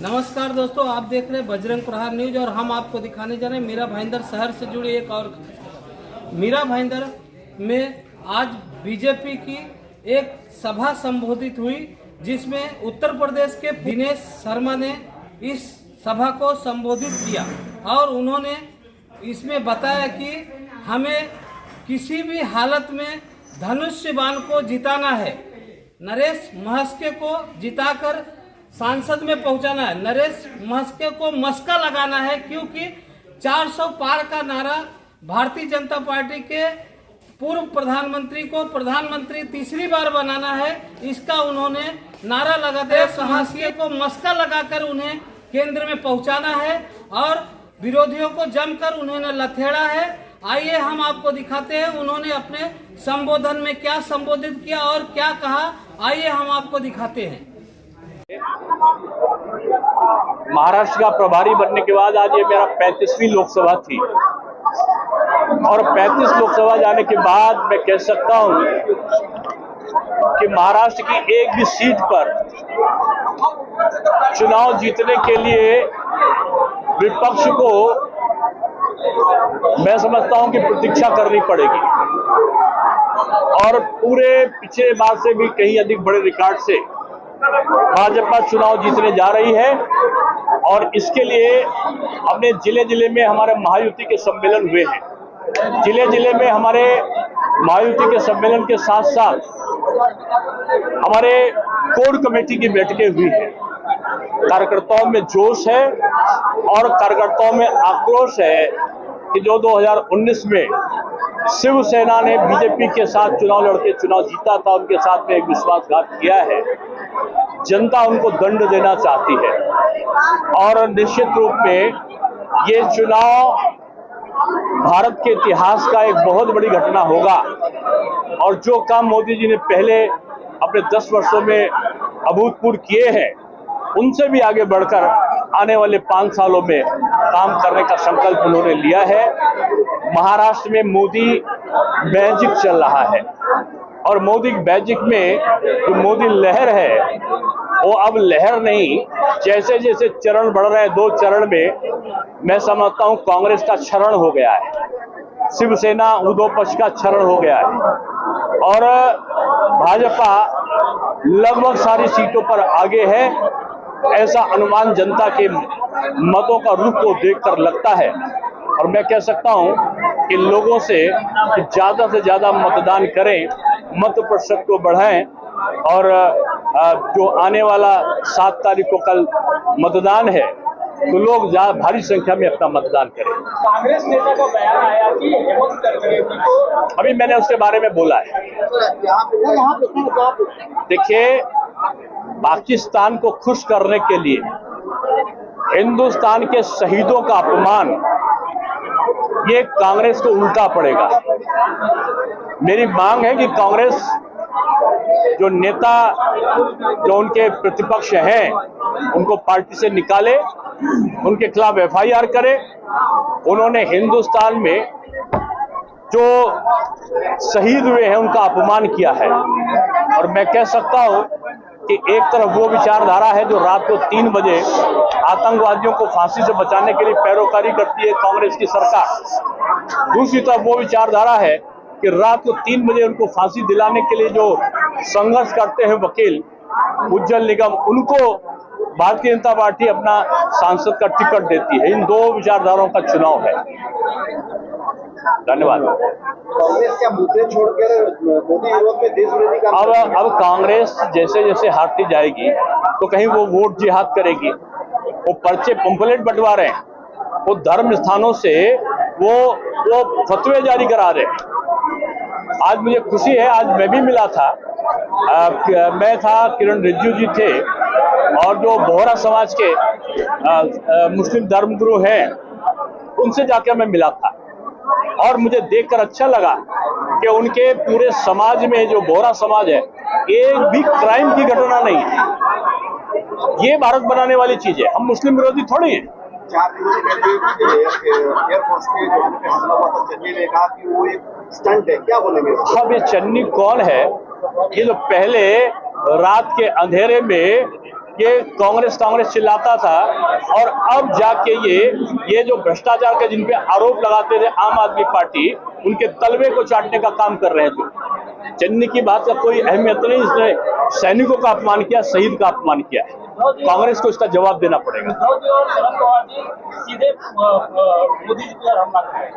नमस्कार दोस्तों, आप देख रहे हैं बजरंग प्रहार न्यूज और हम आपको दिखाने जा रहे हैं मीरा भाईंदर शहर से जुड़ी एक और मीरा भाईंदर में आज बीजेपी की एक सभा संबोधित हुई, जिसमें उत्तर प्रदेश के दिनेश शर्मा ने इस सभा को संबोधित किया और उन्होंने इसमें बताया कि हमें किसी भी हालत में धनुष्य बाण को जिताना है, नरेश महस्के को जिताकर सांसद में पहुंचाना है, नरेश महस्के को मस्का लगाना है, क्योंकि 400 पार का नारा भारतीय जनता पार्टी के पूर्व प्रधानमंत्री को प्रधानमंत्री तीसरी बार बनाना है। इसका उन्होंने नारा लगाते महस्के को मस्का लगाकर उन्हें केंद्र में पहुंचाना है और विरोधियों को जमकर उन्होंने लथेड़ा है। आइए हम आपको दिखाते हैं उन्होंने अपने संबोधन में क्या संबोधित किया और क्या कहा। आइए हम आपको दिखाते हैं। महाराष्ट्र का प्रभारी बनने के बाद आज ये मेरा 35वीं लोकसभा थी और 35 लोकसभा जाने के बाद मैं कह सकता हूं कि महाराष्ट्र की एक भी सीट पर चुनाव जीतने के लिए विपक्ष को मैं समझता हूं कि प्रतीक्षा करनी पड़ेगी और पूरे पिछले बार से भी कहीं अधिक बड़े रिकॉर्ड से भाजपा चुनाव जीतने जा रही है। और इसके लिए अपने जिले जिले में हमारे महायुति के सम्मेलन हुए हैं। जिले जिले में हमारे महायुति के सम्मेलन के साथ साथ हमारे कोर कमेटी की बैठकें हुई हैं। कार्यकर्ताओं में जोश है और कार्यकर्ताओं में आक्रोश है कि जो 2019 में शिवसेना ने बीजेपी के साथ चुनाव लड़के चुनाव जीता था, उनके साथ में एक विश्वासघात किया है। जनता उनको दंड देना चाहती है और निश्चित रूप में ये चुनाव भारत के इतिहास का एक बहुत बड़ी घटना होगा और जो काम मोदी जी ने पहले अपने 10 वर्षों में अभूतपूर्व किए हैं, उनसे भी आगे बढ़कर आने वाले 5 सालों में काम करने का संकल्प उन्होंने लिया है। महाराष्ट्र में मोदी मैजिक चल रहा है और मोदी मैजिक में जो मोदी लहर है वो अब लहर नहीं, जैसे जैसे चरण बढ़ रहे हैं 2 चरण में मैं समझता हूं कांग्रेस का क्षरण हो गया है, शिवसेना उद्धव पक्ष का क्षरण हो गया है और भाजपा लगभग सारी सीटों पर आगे है। ऐसा अनुमान जनता के मतों का रुख को देखकर लगता है और मैं कह सकता हूं कि लोगों से ज्यादा से ज्यादा मतदान करें, मत प्रतिशत को बढ़ाएं और जो आने वाला 7 तारीख को कल मतदान है तो लोग भारी संख्या में अपना मतदान करें। कांग्रेस नेता का बयान आया कि हेमंत करकरे को अभी मैंने उसके बारे में बोला है। देखिए, पाकिस्तान को खुश करने के लिए हिंदुस्तान के शहीदों का अपमान ये कांग्रेस को उल्टा पड़ेगा। मेरी मांग है कि कांग्रेस जो नेता जो उनके प्रतिपक्ष हैं उनको पार्टी से निकाले, उनके खिलाफ FIR करे। उन्होंने हिंदुस्तान में जो शहीद हुए हैं उनका अपमान किया है और मैं कह सकता हूं कि एक तरफ वो विचारधारा है जो रात को 3 बजे आतंकवादियों को फांसी से बचाने के लिए पैरोकारी करती है कांग्रेस की सरकार, दूसरी तरफ वो विचारधारा है कि रात को 3 बजे उनको फांसी दिलाने के लिए जो संघर्ष करते हैं वकील उज्जवल निगम, उनको भारतीय जनता पार्टी अपना सांसद का टिकट देती है। इन 2 विचारधाराओं का चुनाव है। धन्यवाद। कांग्रेस क्या मुद्दे छोड़कर मोदी विरोध में देश विरोधी का अब कांग्रेस जैसे जैसे हारती जाएगी तो कहीं वो वोट जिहाद करेगी, वो पर्चे पंपलेट बंटवा रहे हैं, वो धर्म स्थानों से वो फतवे जारी करा रहे हैं। आज मुझे खुशी है, आज मैं भी मिला था, मैं था, किरण रिजिजू जी थे और जो बोहरा समाज के मुस्लिम धर्मगुरु हैं उनसे जाकर मैं मिला था और मुझे देखकर अच्छा लगा कि उनके पूरे समाज में जो बोहरा समाज है एक भी क्राइम की घटना नहीं है। ये भारत बनाने वाली चीज है, हम मुस्लिम विरोधी थोड़ी हैं। 4 एयरफोर्स के जवान पे हमला हुआ था, चन्नी ने कहा कि वो एक स्टंट है, क्या बोलेंगे? अब ये चन्नी कौन है? ये जो पहले रात के अंधेरे में ये कांग्रेस चिल्लाता था, और अब जाके ये जो भ्रष्टाचार के जिन पे आरोप लगाते थे आम आदमी पार्टी, उनके तलवे को चाटने का काम कर रहे थे। चन्नी की बात का कोई अहमियत नहीं, इसने सैनिकों का अपमान किया, शहीद का अपमान किया है। कांग्रेस को इसका जवाब देना पड़ेगा। सीधे मोदी जी पर हमला कर रहे हैं।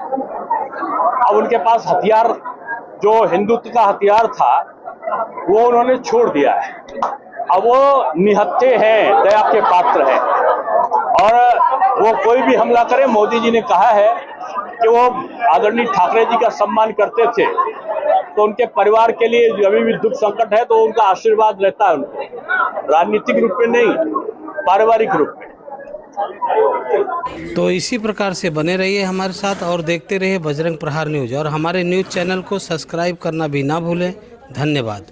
अब उनके पास हथियार, जो हिंदुत्व का हथियार था, वो उन्होंने छोड़ दिया है। अब वो निहत्थे हैं, दया के पात्र हैं, और वो कोई भी हमला करे। मोदी जी ने कहा है कि वो आदरणीय ठाकरे जी का सम्मान करते थे, तो उनके परिवार के लिए अभी भी दुख संकट है तो उनका आशीर्वाद रहता है उनको, राजनीतिक रूप में नहीं, पारिवारिक रूप में। तो इसी प्रकार से बने रहिए हमारे साथ और देखते रहिए बजरंग प्रहार न्यूज, और हमारे न्यूज चैनल को सब्सक्राइब करना भी ना भूलें। धन्यवाद।